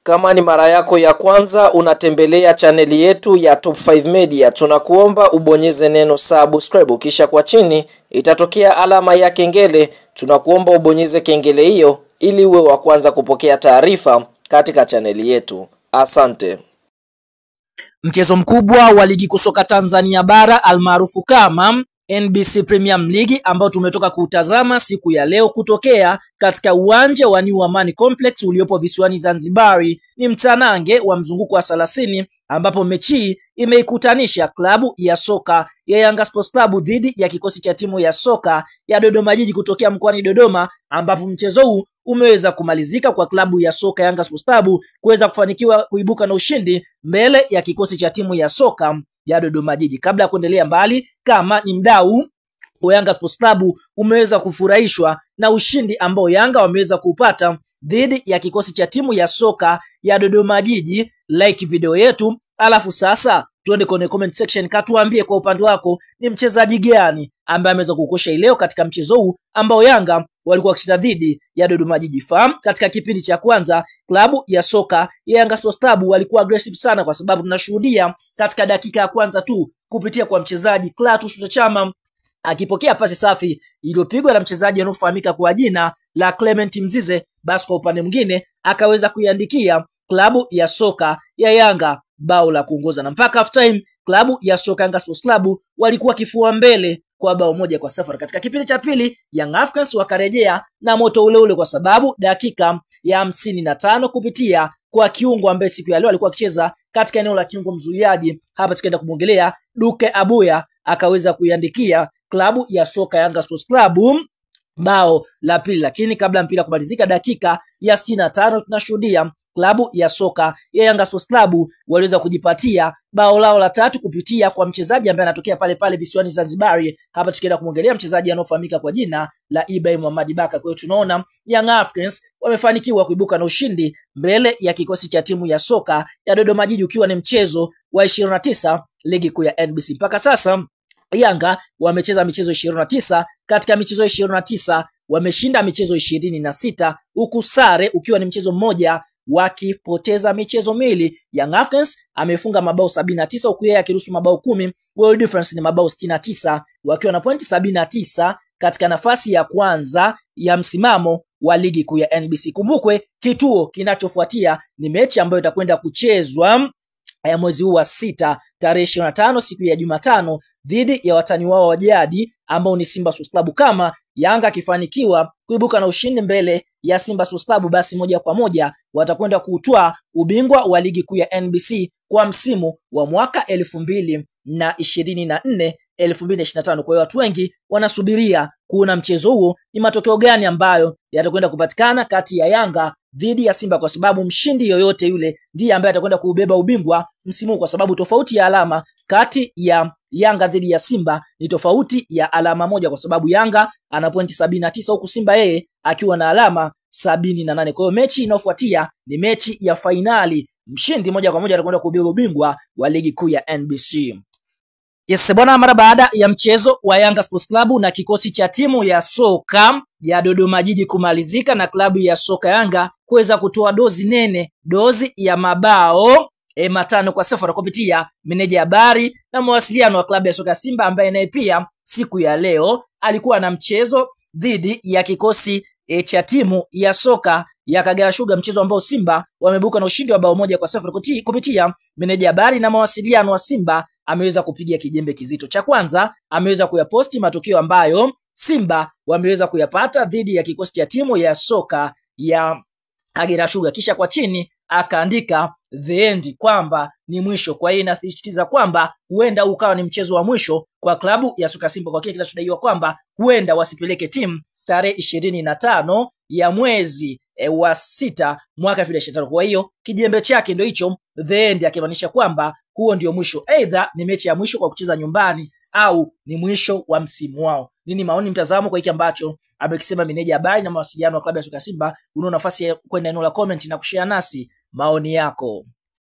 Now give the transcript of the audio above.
Kama ni mara yako ya kwanza unatembelea chaneli yetu ya Top 5 Media, tunakuomba ubonyeze neno subscribe, kisha kwa chini itatokea alama ya kengele. Tunakuomba ubonyeze kengele hiyo ili uwe wa kwanza kupokea taarifa katika chaneli yetu. Asante. Mchezo mkubwa wa ligi kusoka Tanzania bara almaarufu kama NBC Premium League ambao tumetoka kutazama siku ya leo kutokea katika uwanja wa New Amani Complex uliopo visiwani Zanzibari ni mtanange wa mzunguko wa 30 ambapo mechi imeikutanisha klabu ya soka ya Yanga Sports Club dhidi ya kikosi cha timu ya soka ya Dodoma Jiji kutokea mkoani Dodoma, ambapo mchezo huu umeweza kumalizika kwa klabu ya soka Yanga Sports Club kuweza kufanikiwa kuibuka na ushindi mbele ya kikosi cha timu ya soka ya Dodoma Jiji. Kabla ya kuendelea mbali, kama ni mdau wa Yanga Sports Club umeweza kufurahishwa na ushindi ambao Yanga wameweza kupata dhidi ya kikosi cha timu ya soka ya Dodoma Jiji, like video yetu, alafu sasa tuende kwenye comment section katuambie kwa upande wako ni mchezaji gani ambaye ameweza kukosha leo katika mchezo huu ambao Yanga walikuwa wakicheza dhidi ya Dodoma Jiji. Fahamu katika kipindi cha kwanza klabu ya soka ya Yanga Sports Club walikuwa aggressive sana, kwa sababu tunashuhudia katika dakika ya kwanza tu kupitia kwa mchezaji Clatous Chama akipokea pasi safi iliyopigwa na mchezaji anayefahamika kwa jina la Clement Mzize, basi kwa upande mwingine akaweza kuiandikia klabu ya soka ya Yanga bao la kuongoza, na mpaka half time klabu ya soka Yanga Sports Club walikuwa kifua mbele kwa bao 1-0. Katika kipindi cha pili Young Africans wakarejea na moto ule ule, kwa sababu dakika ya 55 kupitia kwa kiungo ambaye siku ya leo alikuwa akicheza katika eneo la kiungo mzuiaji, hapa tukaenda kumwongelea Duke Abuya, akaweza kuiandikia klabu ya soka Yanga Sports Club bao la pili. Lakini kabla mpira kumalizika dakika ya 65 tunashuhudia klabu ya soka ya Yanga Sports Club waliweza kujipatia bao lao la tatu kupitia kwa mchezaji ambaye anatokea pale pale visiwani Zanzibari, hapa tukienda kumwongelea mchezaji anaofahamika kwa jina la Ibrahim Muhammad Baka. Kwa hiyo tunaona Young Africans wamefanikiwa kuibuka na ushindi mbele ya kikosi cha timu ya soka ya Dodoma Jiji, ukiwa ni mchezo wa 29 ligi kuu ya NBC. Mpaka sasa Yanga wamecheza michezo 29, katika michezo 29 wameshinda michezo 26, huku sare ukiwa ni mchezo mmoja wakipoteza michezo miwili. Young Africans amefunga mabao 79 huku yeye akiruhusu mabao 10. Goal difference ni mabao 69 wakiwa na pointi 79 katika nafasi ya kwanza ya msimamo wa ligi kuu ya NBC. Kumbukwe kituo kinachofuatia ni mechi ambayo itakwenda kuchezwa ya mwezi huu wa 6 tarehe 25 siku ya Jumatano dhidi ya watani wao wa jadi ambao ni Simba Sports Club. Kama Yanga akifanikiwa kuibuka na ushindi mbele ya Simba Sports Club, basi moja kwa moja watakwenda kuutwaa ubingwa wa ligi kuu ya NBC kwa msimu wa mwaka 2024 2025. Kwa hiyo watu wengi wanasubiria kuona mchezo huo ni matokeo gani ambayo yatakwenda kupatikana kati ya Yanga dhidi ya Simba, kwa sababu mshindi yoyote yule ndiye ambaye atakwenda kuubeba ubingwa msimu, kwa sababu tofauti ya alama kati ya Yanga dhidi ya Simba ni tofauti ya alama moja, kwa sababu Yanga ana pointi 79 huku Simba yeye akiwa na alama 78. Kwa hiyo mechi inayofuatia ni mechi ya fainali, mshindi moja kwa moja atakwenda kubeba ubingwa wa ligi kuu ya NBC. Yes bwana, mara baada ya mchezo wa Yanga Sports Club na kikosi cha timu ya soka ya Dodoma Jiji kumalizika na klabu ya soka Yanga kuweza kutoa dozi nene, dozi ya mabao 5-0 kupitia meneja habari na mawasiliano wa klabu ya soka Simba, ambaye naye pia siku ya leo alikuwa na mchezo dhidi ya kikosi cha timu ya soka ya Kagera Sugar, mchezo ambao Simba wamebuka na ushindi wa bao 1-0 kupitia meneja habari na mawasiliano wa Simba. Ameweza kupigia kijembe kizito. Cha kwanza ameweza kuyaposti matokeo ambayo Simba wameweza kuyapata dhidi ya kikosi cha timu ya soka ya Kagera Sugar, kisha kwa chini akaandika the end, kwamba ni mwisho. Kwa hiyo inasisitiza kwamba huenda ukawa ni mchezo wa mwisho kwa klabu ya soka Simba, kwa kile kinachodaiwa kwamba huenda wasipeleke timu tarehe 25 ya mwezi wa 6 mwaka 2025. Kwa hiyo kijembe chake ndio hicho the end, akimaanisha kwamba huo ndio mwisho, either ni mechi ya mwisho kwa kucheza nyumbani au ni mwisho wa msimu wao. Nini maoni, mtazamo kwa hiki ambacho amekisema meneja habari na mawasiliano wa klabu ya soka Simba? Una nafasi ya kwenda eneo la comment na kushare nasi maoni yako.